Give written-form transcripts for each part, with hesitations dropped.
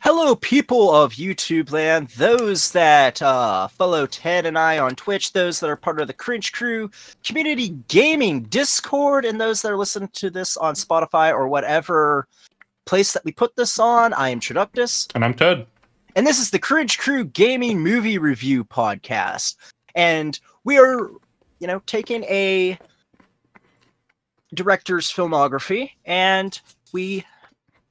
Hello, people of YouTube land, those that follow Ted and I on Twitch, those that are part of the Cringe Crew Community Gaming Discord, and those that are listening to this on Spotify or whatever place that we put this on. I am Traductus. And I'm Ted. And this is the Cringe Crew Gaming Movie Review Podcast. And we are, taking a director's filmography, and we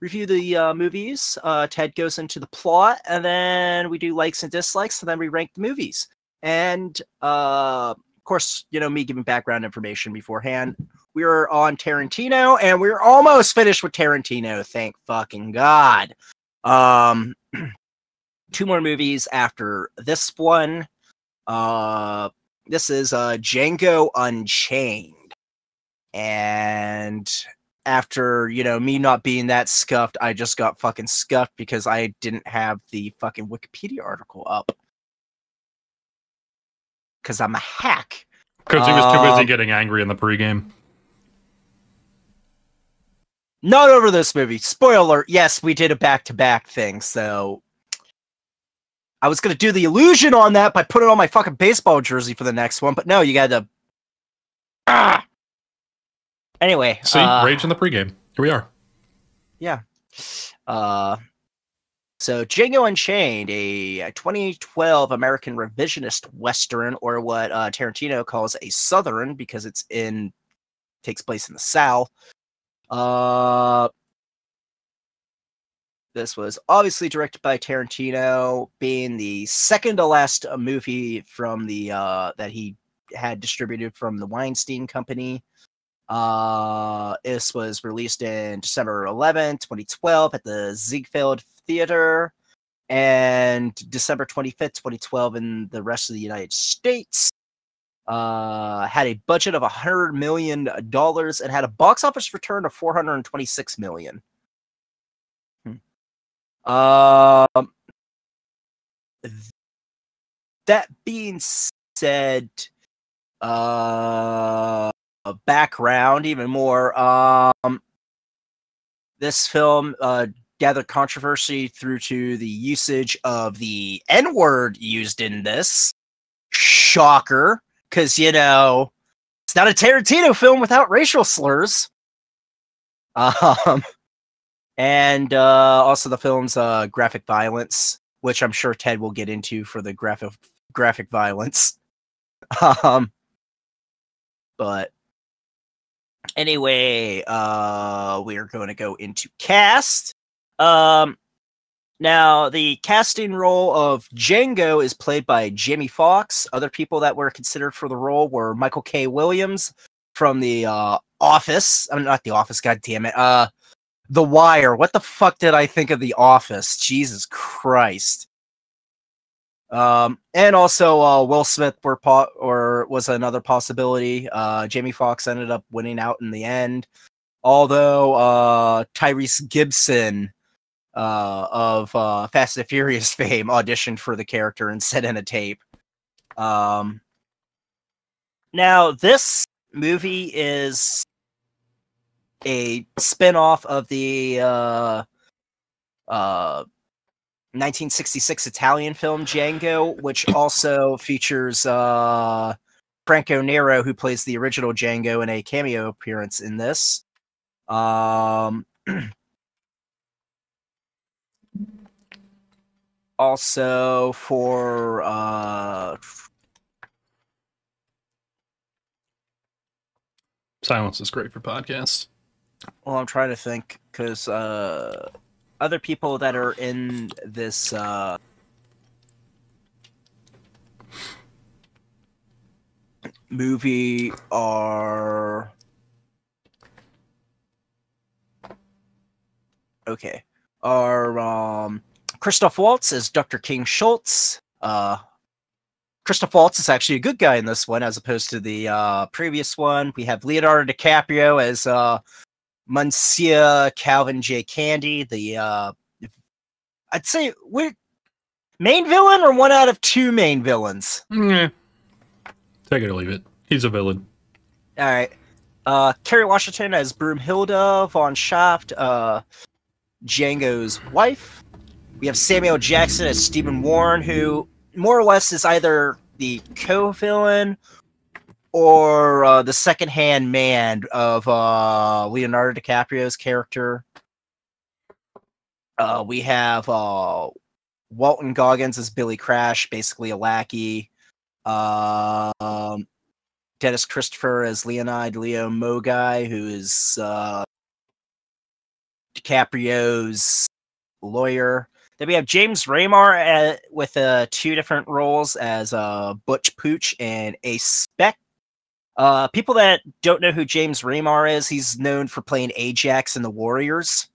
review the movies. Ted goes into the plot, and then we do likes and dislikes, and then we rank the movies. And of course, me giving background information beforehand. We are on Tarantino, and we're almost finished with Tarantino. Thank fucking God. 2 more movies after this one. This is Django Unchained, and after, me not being that scuffed, I just got fucking scuffed because I didn't have the fucking Wikipedia article up. Because I'm a hack. Because he was too busy getting angry in the pregame. Not over this movie. Spoiler alert, yes, we did a back-to-back thing, so I was going to do the illusion on that by putting on my fucking baseball jersey for the next one, but no, you got to... Anyway. See, rage in the pregame. Here we are. Yeah. So Django Unchained, a 2012 American revisionist Western, or what Tarantino calls a Southern, because takes place in the South. This was obviously directed by Tarantino, being the second to last movie from the that he had distributed from the Weinstein Company. This was released in December 11, 2012 at the Ziegfeld Theater, and December 25th, 2012 in the rest of the United States. Had a budget of $100 million and had a box office return of $426 million. That being said, background even more. This film gathered controversy through to the usage of the N-word used in this. Shocker, because it's not a Tarantino film without racial slurs. And also the film's graphic violence, which I'm sure Ted will get into for the graphic violence. But anyway, we are going to go into cast. Now, the casting role of Django is played by Jamie Foxx. Other people that were considered for the role were Michael K. Williams from The Office. I mean, not The Office, god damn it. The Wire. What the fuck did I think of The Office? Jesus Christ. And also Will Smith was another possibility. Jamie Foxx ended up winning out in the end. Although Tyrese Gibson of Fast and Furious fame auditioned for the character and sent in a tape. Now, this movie is a spin-off of the 1966 Italian film Django, which also features Franco Nero, who plays the original Django, in a cameo appearance in this. Also for Silence is great for podcasts. well, I'm trying to think, because other people that are in this movie are Christoph Waltz as Dr. King Schultz. Christoph Waltz is actually a good guy in this one, as opposed to the previous one. We have Leonardo DiCaprio as Monsieur Calvin J. Candy, the I'd say main villain, or one out of 2 main villains. Take it or leave it. He's a villain. All right. Kerry Washington as Broomhilda von Schaft, Django's wife. We have Samuel Jackson as Stephen Warren, who more or less is either the co-villain or the second-hand man of Leonardo DiCaprio's character. We have Walton Goggins as Billy Crash, basically a lackey. Dennis Christopher as Leonid Leo Mogai, who is DiCaprio's lawyer. Then we have James Remar with 2 different roles as Butch Pooch and Ace Speck. People that don't know who James Remar is, he's known for playing Ajax in The Warriors.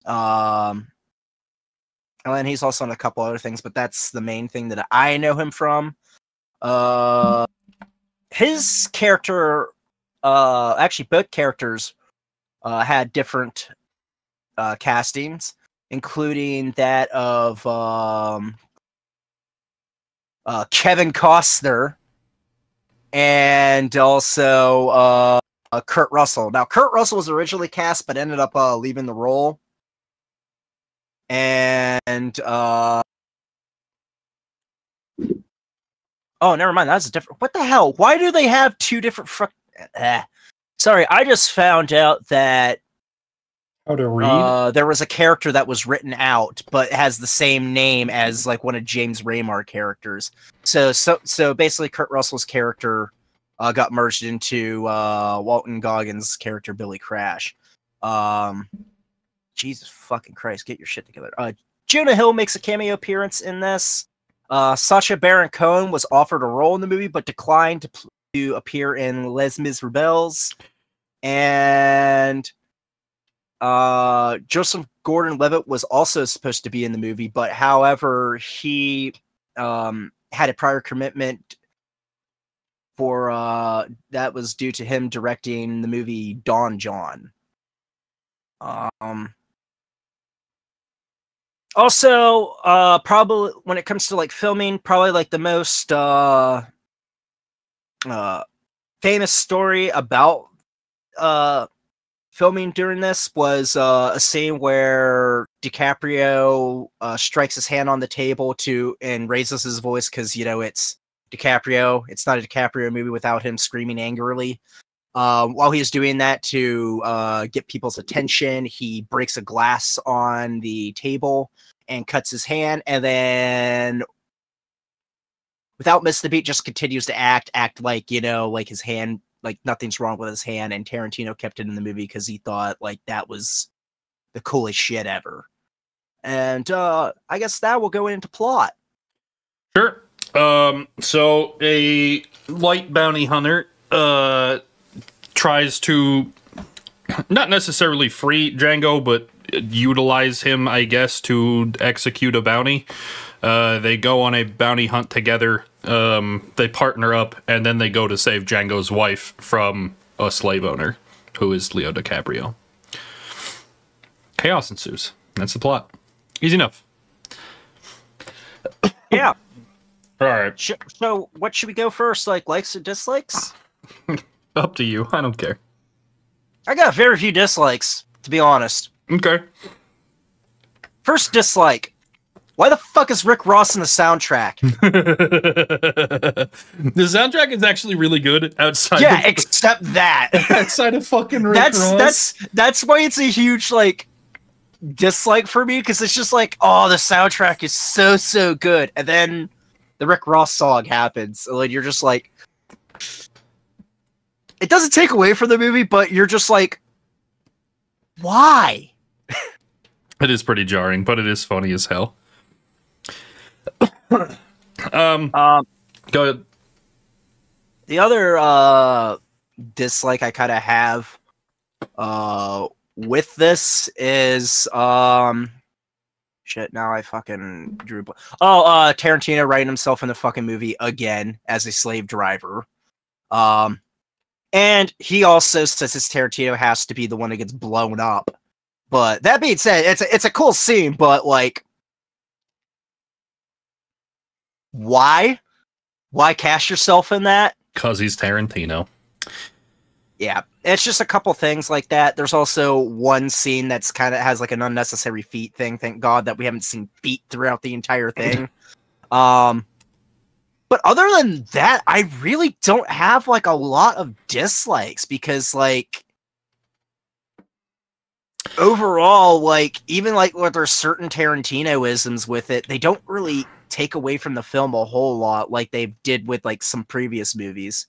And he's also on a couple other things, but that's the main thing that I know him from. His character, actually both characters, had different castings, including that of Kevin Costner and also Kurt Russell. Now, Kurt Russell was originally cast, but ended up leaving the role. And oh, never mind. That's a different. What the hell? Why do they have 2 different? Sorry, I just found out that How to read? there was a character that was written out, but has the same name as like one of James Remar characters. So basically, Kurt Russell's character got merged into Walton Goggins' character Billy Crash. Jesus fucking Christ, get your shit together. Jonah Hill makes a cameo appearance in this. Sacha Baron Cohen was offered a role in the movie, but declined to appear in Les Miserables. And Joseph Gordon-Levitt was also supposed to be in the movie, but however, he had a prior commitment for that was due to him directing the movie Don John. Also, probably when it comes to like filming, probably like the most famous story about filming during this was a scene where DiCaprio strikes his hand on the table and raises his voice because, you know, it's DiCaprio. It's not a DiCaprio movie without him screaming angrily. While he's doing that to get people's attention, he breaks a glass on the table and cuts his hand, and then without missing the beat, just continues to act like, you know, like his hand, like nothing's wrong with his hand, and Tarantino kept it in the movie because he thought like that was the coolest shit ever. And I guess that will go into plot. Sure. So a light bounty hunter tries to not necessarily free Django, but utilize him, I guess, to execute a bounty. They go on a bounty hunt together. They partner up, and then they go to save Django's wife from a slave owner, who is Leo DiCaprio. Chaos ensues. That's the plot. Easy enough. Yeah. All right. So what should we go first? Like likes or dislikes? Up to you. I don't care. I got very few dislikes, to be honest. Okay. First dislike. Why the fuck is Rick Ross in the soundtrack? The soundtrack is actually really good outside. Yeah, except that. Outside of fucking Rick Ross. That's why it's a huge like dislike for me, because it's just like, oh, the soundtrack is so good, and then the Rick Ross song happens, and like, you're just like, it doesn't take away from the movie, but you're just like, why? It is pretty jarring, but it is funny as hell. Go ahead. The other dislike I kind of have with this is shit. Now I fucking drew. Tarantino writing himself in the fucking movie again as a slave driver. And he also says his Tarantino has to be the one that gets blown up. But that being said, it's a cool scene, but like, why? Why cast yourself in that? 'Cause he's Tarantino. Yeah, it's just a couple things like that. There's also one scene that's kind of has like an unnecessary feet thing. Thank God that we haven't seen feet throughout the entire thing. But other than that, I really don't have like a lot of dislikes because like overall, like even like where there's certain Tarantino-isms with it, they don't really take away from the film a whole lot like they did with like some previous movies.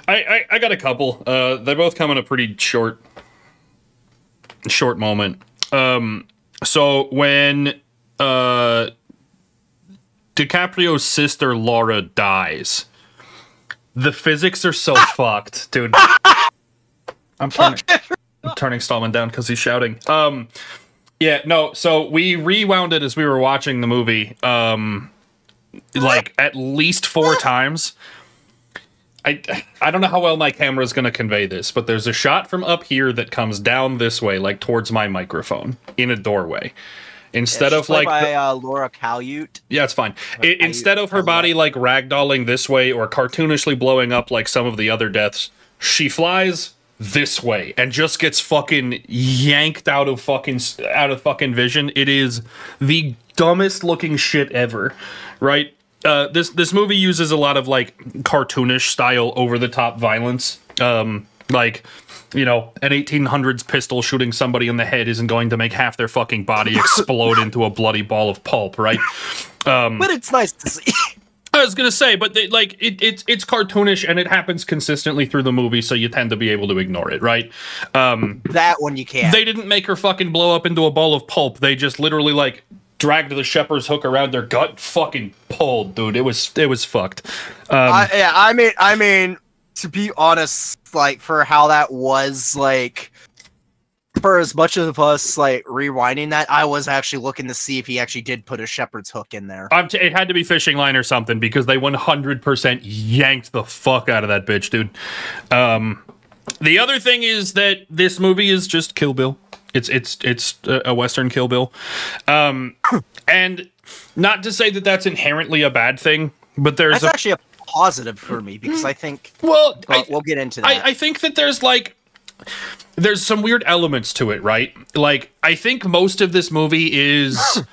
I got a couple. They both come in a pretty short moment. So when DiCaprio's sister Laura dies, the physics are so fucked, dude. I'm turning Stallman down because he's shouting. Yeah, no. So we rewound it as we were watching the movie, like at least 4 times. I don't know how well my camera is going to convey this, but there's a shot from up here that comes down this way, like towards my microphone, in a doorway. Instead of like by Laura Caluet. Yeah, it's fine. Instead of her body like ragdolling this way or cartoonishly blowing up like some of the other deaths, she flies this way and just gets fucking yanked out of fucking vision. It is the dumbest looking shit ever, right? This movie uses a lot of like cartoonish style over the top violence. Like, you know, an 1800s pistol shooting somebody in the head isn't going to make half their fucking body explode into a bloody ball of pulp, right? But it's nice to see. I was gonna say, but it's cartoonish and it happens consistently through the movie, so you tend to be able to ignore it, right? That one you can't. They didn't make her fucking blow up into a ball of pulp. They just literally like dragged the shepherd's hook around their gut, fucking pulled, dude. It was fucked. Yeah, I mean, to be honest, like for how that was, like for as much of us like rewinding that, I was actually looking to see if he actually did put a shepherd's hook in there. It had to be fishing line or something because they 100% yanked the fuck out of that bitch, dude. The other thing is that this movie is just Kill Bill. It's a Western Kill Bill. And not to say that that's inherently a bad thing, but that's actually a positive for me because I think we'll get into that. I think that there's some weird elements to it, right? Like, I think most of this movie is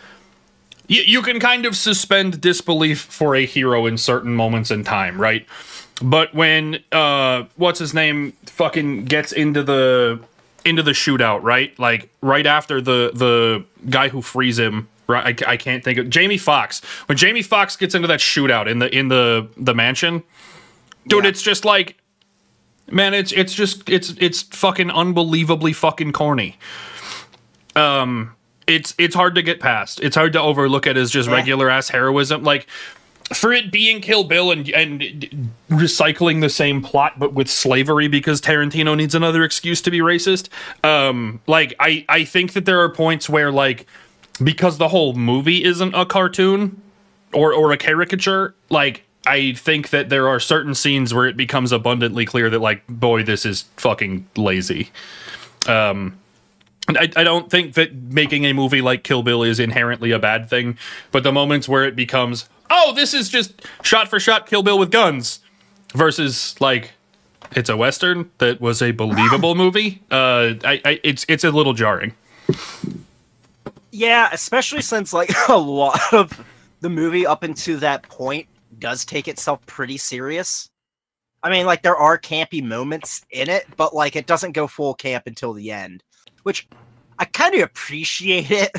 you can kind of suspend disbelief for a hero in certain moments in time, right? But when what's his name fucking gets into the shootout, right? Like right after the guy who frees him, right? I can't think of Jamie Foxx. When Jamie Foxx gets into that shootout in the mansion, dude, It's just like, man, it's fucking unbelievably fucking corny. It's hard to get past. It's hard to overlook it as just regular ass heroism. Like, for it being Kill Bill and recycling the same plot but with slavery because Tarantino needs another excuse to be racist. Like I think that there are points where, like, because the whole movie isn't a cartoon or a caricature, like, I think that there are certain scenes where it becomes abundantly clear that, like, boy, this is fucking lazy. I don't think that making a movie like Kill Bill is inherently a bad thing, but the moments where it becomes, oh, this is just shot for shot Kill Bill with guns, versus, like, it's a Western that was a believable movie, it's a little jarring. Yeah, especially since, like, a lot of the movie up until that point does take itself pretty serious. I mean, like, there are campy moments in it, but, like, it doesn't go full camp until the end, which I kind of appreciate it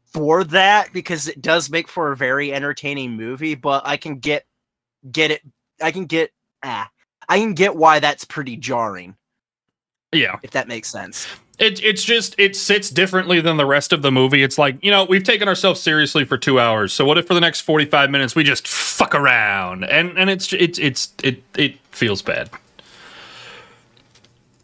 for that, because it does make for a very entertaining movie, but I can get why that's pretty jarring. Yeah. If that makes sense. It sits differently than the rest of the movie. It's like, you know, we've taken ourselves seriously for 2 hours, so what if for the next 45 minutes we just fuck around? And it feels bad.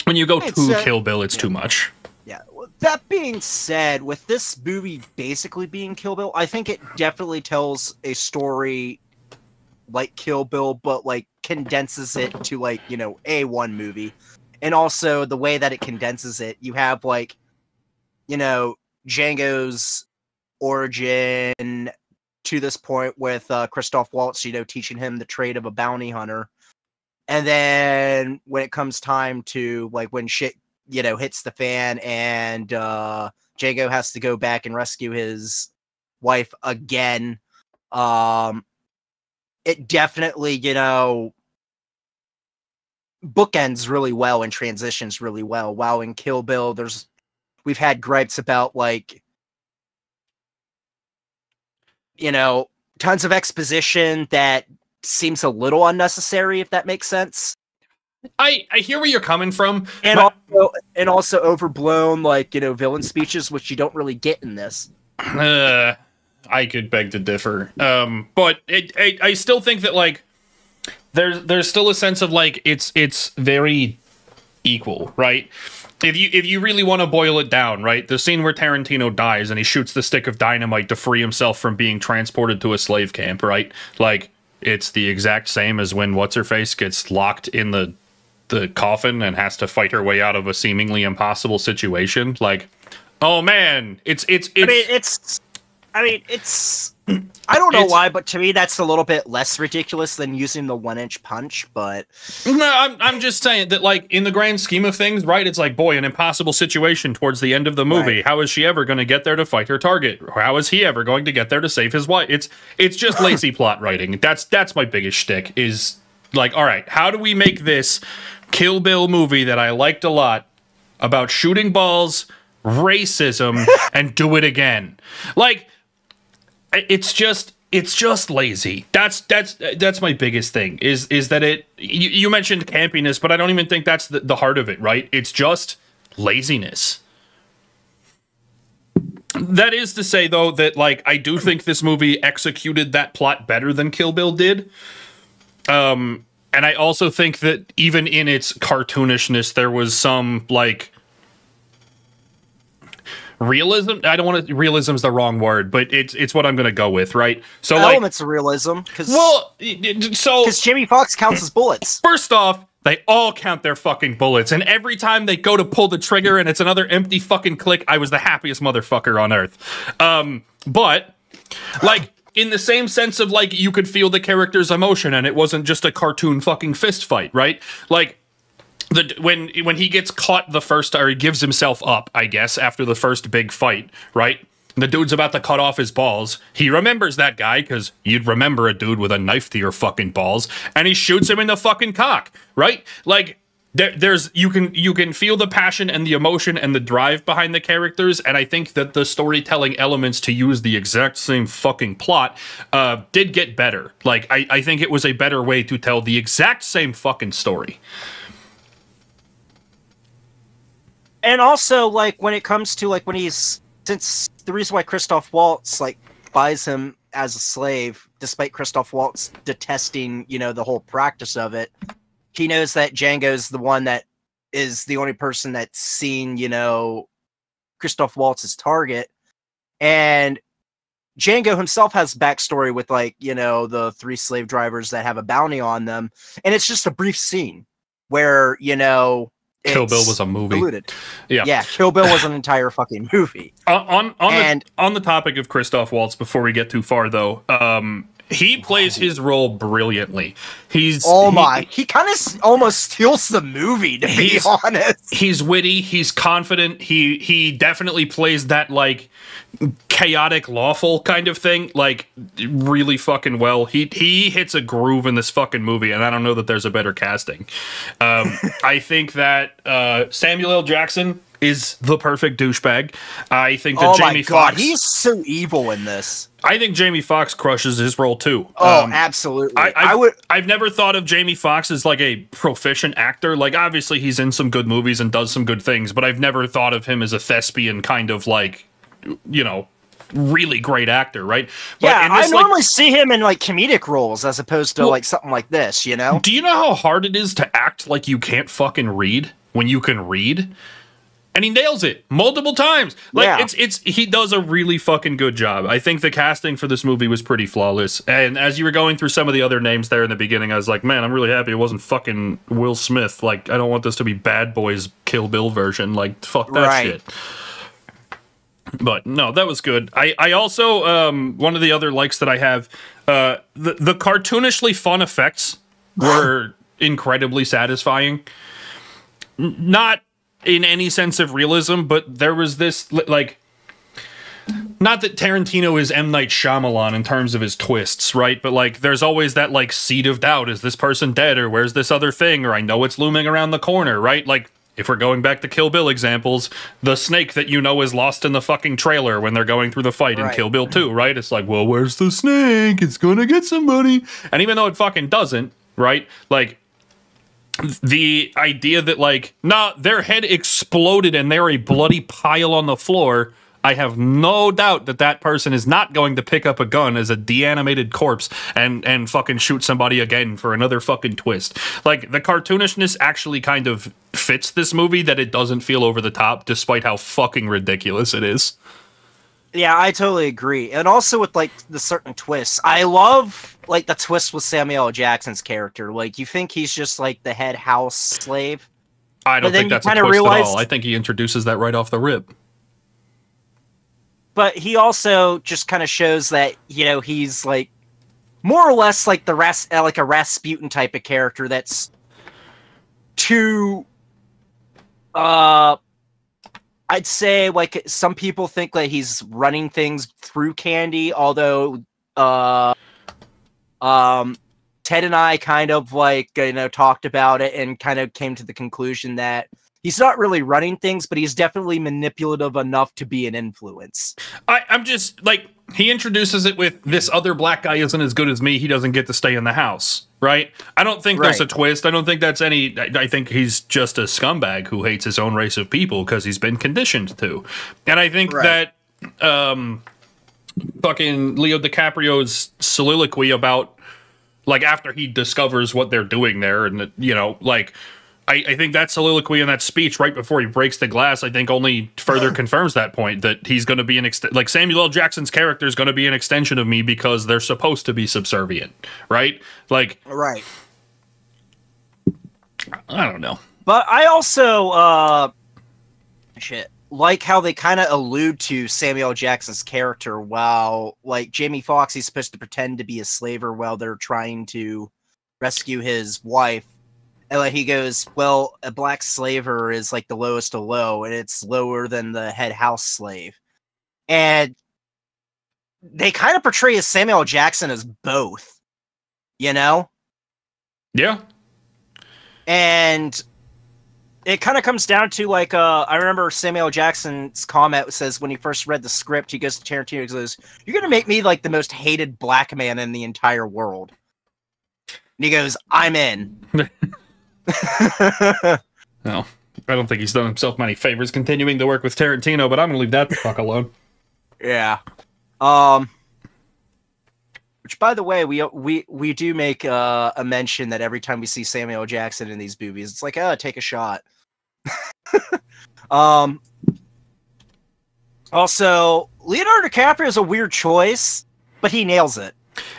When you go to Kill Bill, it's too much. Yeah. That being said, with this movie basically being Kill Bill, I think it definitely tells a story like Kill Bill, but, like, condenses it to, like, you know, a one movie. And also the way that it condenses it, you have, like, you know, Django's origin to this point with Christoph Waltz, you know, teaching him the trade of a bounty hunter. And then when it comes time to like when shit, hits the fan and Django has to go back and rescue his wife again, it definitely, bookends really well and transitions really well. While in Kill Bill, we've had gripes about like, tons of exposition that seems a little unnecessary, if that makes sense. I hear where you're coming from, and also overblown, like, villain speeches, which you don't really get in this. I could beg to differ, but I still think that like there's still a sense of like it's very equal, right? If you really want to boil it down, right, the scene where Tarantino dies and he shoots the stick of dynamite to free himself from being transported to a slave camp, right? Like, it's the exact same as when what's-her-face gets locked in the coffin and has to fight her way out of a seemingly impossible situation. Like, oh man, it's I don't know why, but to me that's a little bit less ridiculous than using the 1-inch punch. But no, I'm just saying that, like, in the grand scheme of things, right? It's like, boy, an impossible situation towards the end of the movie. Right. How is she ever going to get there to fight her target? How is he ever going to get there to save his wife? It's just lazy plot writing. That's my biggest shtick. Is like, all right, how do we make this Kill Bill movie that I liked a lot about shooting balls, racism, and do it again? Like, it's just lazy. That's my biggest thing. Is that you mentioned campiness, but I don't even think that's the heart of it, right? It's just laziness. That is to say, though, that like I do think this movie executed that plot better than Kill Bill did. And I also think that even in its cartoonishness, there was some like realism. I don't want to. Realism's the wrong word, but it's what I'm going to go with, right? So elements of realism, because Jamie Foxx counts his bullets. First off, they all count their fucking bullets, and every time they go to pull the trigger and it's another empty fucking click, I was the happiest motherfucker on earth. But like, in the same sense of like, you could feel the character's emotion, and it wasn't just a cartoon fucking fist fight, right? Like, when he gets caught the first, or he gives himself up, I guess, after the first big fight, right? The dude's about to cut off his balls. He remembers that guy, because you'd remember a dude with a knife to your fucking balls, and he shoots him in the fucking cock, right? Like, you can feel the passion and the emotion and the drive behind the characters, and I think that the storytelling elements, to use the exact same fucking plot, did get better. Like, I think it was a better way to tell the exact same fucking story. And also, like, when it comes to, like, since the reason why Christoph Waltz, like, buys him as a slave, despite Christoph Waltz detesting, the whole practice of it, he knows that Django's the one that is the only person that's seen, Christoph Waltz's target. And Django himself has backstory with, like, the 3 slave drivers that have a bounty on them. And it's just a brief scene where, Kill Bill was a movie. Diluted. Yeah, Kill Bill was an entire fucking movie. On the topic of Christoph Waltz, before we get too far, though, he plays his role brilliantly. He kind of almost steals the movie, to be honest. He's witty. He's confident. He definitely plays that, like, chaotic lawful kind of thing, like, really fucking well. He hits a groove in this fucking movie, and I don't know that there's a better casting. I think that Samuel L. Jackson is the perfect douchebag. I think that Jamie Foxx, he's so evil in this. I think Jamie Foxx crushes his role too. Oh, absolutely. I've never thought of Jamie Foxx as like a proficient actor. Like, obviously he's in some good movies and does some good things, but I've never thought of him as a thespian kind of, like, really great actor, right? But yeah, I normally see him in, like, comedic roles as opposed to like something like this, Do you know how hard it is to act like you can't fucking read when you can read? And he nails it multiple times. Like, he does a really fucking good job. I think the casting for this movie was pretty flawless. And as you were going through some of the other names there in the beginning, I was like, man, I'm really happy it wasn't fucking Will Smith. Like, I don't want this to be Bad Boys Kill Bill version. Like, fuck that shit. But no, that was good. I also, one of the other likes that I have, the cartoonishly fun effects were incredibly satisfying. Not in any sense of realism, but there was this, like, not that Tarantino is M. Night Shyamalan in terms of his twists, right? But, like, there's always that, like, seed of doubt. Is this person dead? Or where's this other thing? Or I know it's looming around the corner, right? Like, if we're going back to Kill Bill examples, the snake that you know is lost in the fucking trailer when they're going through the fight in Kill Bill 2, right? It's like, well, where's the snake? It's gonna get somebody. And even though it fucking doesn't, right? Like, the idea that, like, nah, their head exploded and they're a bloody pile on the floor, I have no doubt that that person is not going to pick up a gun as a deanimated corpse and fucking shoot somebody again for another fucking twist. Like, the cartoonishness actually kind of fits this movie, that it doesn't feel over the top, despite how fucking ridiculous it is. Yeah, I totally agree. And also with, like, the certain twists. I love, like, the twist with Samuel L. Jackson's character. Like, you think he's just, like, the head house slave. I don't think that's a twist at all. I think he introduces that right off the rip. But he also just kind of shows that, you know, he's, like, more or less like like a Rasputin type of character that's too, I'd say, like, some people think that he's running things through candy, although, Ted and I kind of, like, you know, talked about it and kind of came to the conclusion that he's not really running things, but he's definitely manipulative enough to be an influence. I'm just, like, he introduces it with, this other black guy isn't as good as me, he doesn't get to stay in the house, right? I don't think there's a twist. I don't think that's any... I think he's just a scumbag who hates his own race of people because he's been conditioned to. And I think that fucking Leo DiCaprio's soliloquy about, like, after he discovers what they're doing there, and, you know, like... I think that soliloquy and that speech right before he breaks the glass, I think, only further confirms that point, that he's going to be like, Samuel L. Jackson's character is going to be an extension of me because they're supposed to be subservient, right? Like, right. I don't know. But I also, like how they kind of allude to Samuel L. Jackson's character while, like, Jamie Foxx, he's supposed to pretend to be a slaver while they're trying to rescue his wife. And, like, he goes, well, a black slaver is, like, the lowest of low, and it's lower than the head house slave. And they kind of portray Samuel L. Jackson as both, you know? Yeah. And it kind of comes down to, like, I remember Samuel L. Jackson's comment says when he first read the script, he goes to Tarantino, he goes, "You're going to make me, like, the most hated black man in the entire world." And he goes, "I'm in." No, I don't think he's done himself many favors continuing to work with Tarantino, but I'm gonna leave that the fuck alone. Yeah. Which, by the way, we do make a mention that every time we see Samuel L. Jackson in these movies, it's like, oh, take a shot. Also, Leonardo DiCaprio is a weird choice, but he nails it.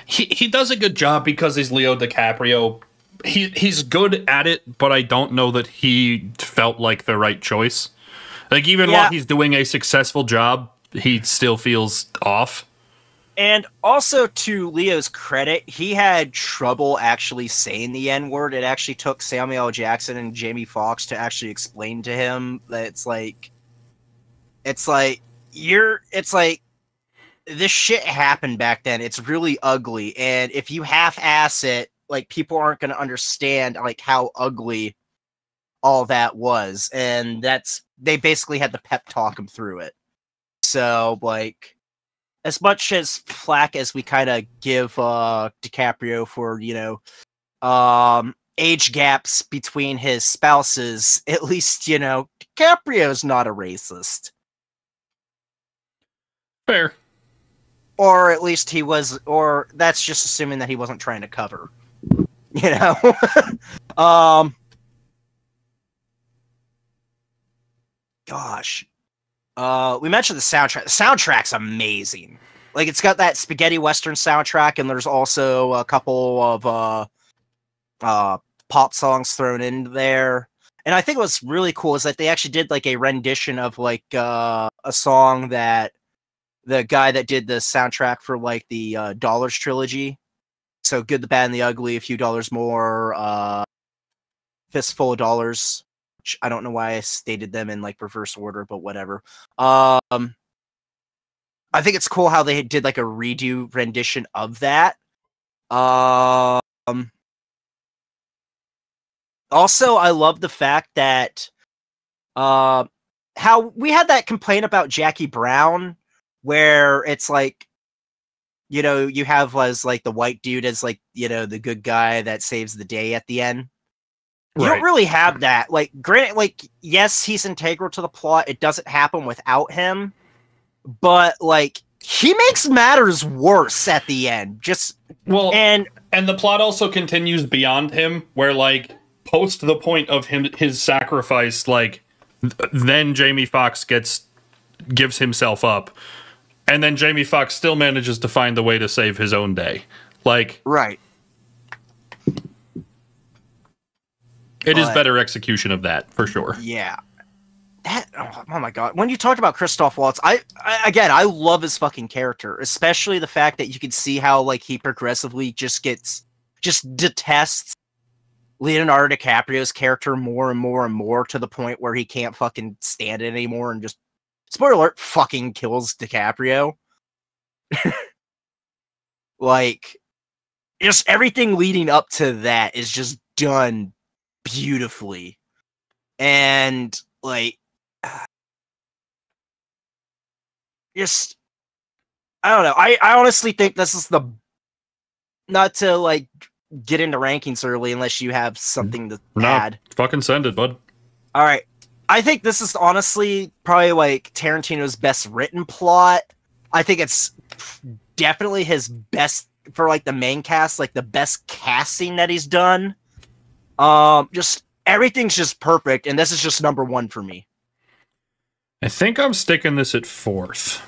He does a good job because he's Leo DiCaprio. He's good at it, but I don't know that he felt like the right choice. Like, even while he's doing a successful job, he still feels off. And also, to Leo's credit, he had trouble actually saying the N-word. It actually took Samuel L. Jackson and Jamie Foxx to actually explain to him that it's like this shit happened back then. It's really ugly, and if you half-ass it, like, people aren't going to understand, like, how ugly all that was. And they basically had to pep talk him through it. So, like, as much as flack as we kind of give DiCaprio for, you know, age gaps between his spouses, at least, you know, DiCaprio's not a racist. Fair. Or at least he was, or that's just assuming that he wasn't trying to cover. You know? Gosh. We mentioned the soundtrack. The soundtrack's amazing. Like, it's got that spaghetti western soundtrack, and there's also a couple of pop songs thrown in there. And I think what's really cool is that they actually did, like, a rendition of, like, a song that the guy that did the soundtrack for, like, the Dollars trilogy. So Good, the Bad, and the Ugly, A Few Dollars More, Fistful of Dollars, which I don't know why I stated them in like reverse order, but whatever. I think it's cool how they did like a redo rendition of that. Also, I love the fact that how we had that complaint about Jackie Brown, where it's like, you know, you have as like the white dude as like, you know, the good guy that saves the day at the end. You don't really have that. Like, granted, like, yes, he's integral to the plot. It doesn't happen without him, but like, he makes matters worse at the end. Just and the plot also continues beyond him, where like post the point of his sacrifice, like then Jamie Foxx gives himself up, and then Jamie Foxx still manages to find the way to save his own day. Like, right. It is better execution of that, for sure. Yeah. That, oh my god. When you talk about Christoph Waltz, I love his fucking character, especially the fact that you can see how like he progressively just detests Leonardo DiCaprio's character more and more and more, to the point where he can't fucking stand it anymore and just, spoiler alert, fucking kills DiCaprio. Like, just everything leading up to that is just done beautifully. And like, just, I don't know. I honestly think this is not to like get into rankings early unless you have something to add. Fucking send it, bud. All right. I think this is honestly probably like Tarantino's best written plot. I think it's definitely his best for like the main cast, like the best casting that he's done. Just everything's just perfect, and this is just number one for me. I think I'm sticking this at 4th,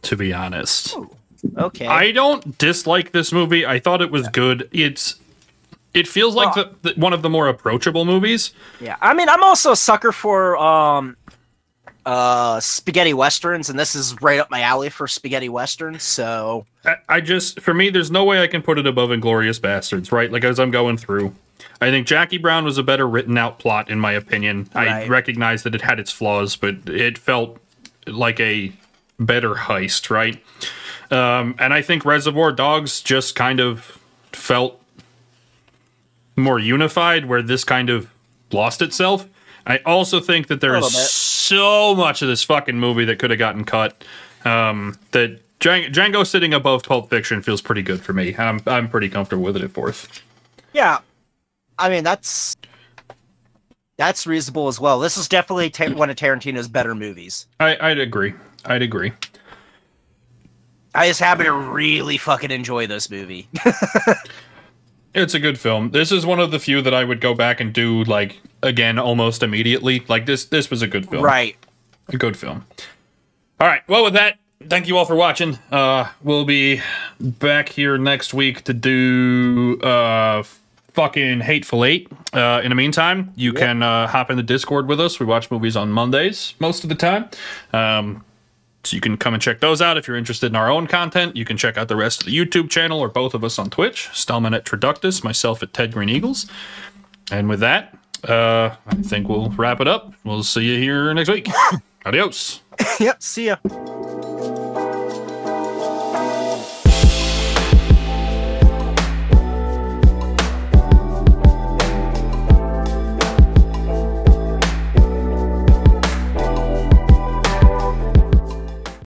to be honest. Ooh, okay. I don't dislike this movie. I thought it was good. It feels like one of the more approachable movies. Yeah, I mean, I'm also a sucker for spaghetti westerns, and this is right up my alley for spaghetti westerns. So for me, there's no way I can put it above Inglourious Bastards, right? Like, as I'm going through, I think Jackie Brown was a better written out plot, in my opinion. Right. I recognize that it had its flaws, but it felt like a better heist, right? And I think Reservoir Dogs just kind of felt more unified, where this kind of lost itself. I also think that there is so much of this fucking movie that could have gotten cut. That Django sitting above Pulp Fiction feels pretty good for me. I'm pretty comfortable with it at 4th. Yeah, I mean that's reasonable as well. This is definitely one of Tarantino's better movies. I'd agree. I just happen to really fucking enjoy this movie. It's a good film. This is one of the few that I would go back and do, like, again, almost immediately. Like, this was a good film. Right. A good film. All right. Well, with that, thank you all for watching. We'll be back here next week to do fucking Hateful Eight. In the meantime, you can hop in the Discord with us. We watch movies on Mondays most of the time. So you can come and check those out if you're interested in our own content. You can check out the rest of the YouTube channel or both of us on Twitch. Stallman at Traductus, myself at Ted Green Eagles. And with that, I think we'll wrap it up. We'll see you here next week. Adios. Yep, see ya.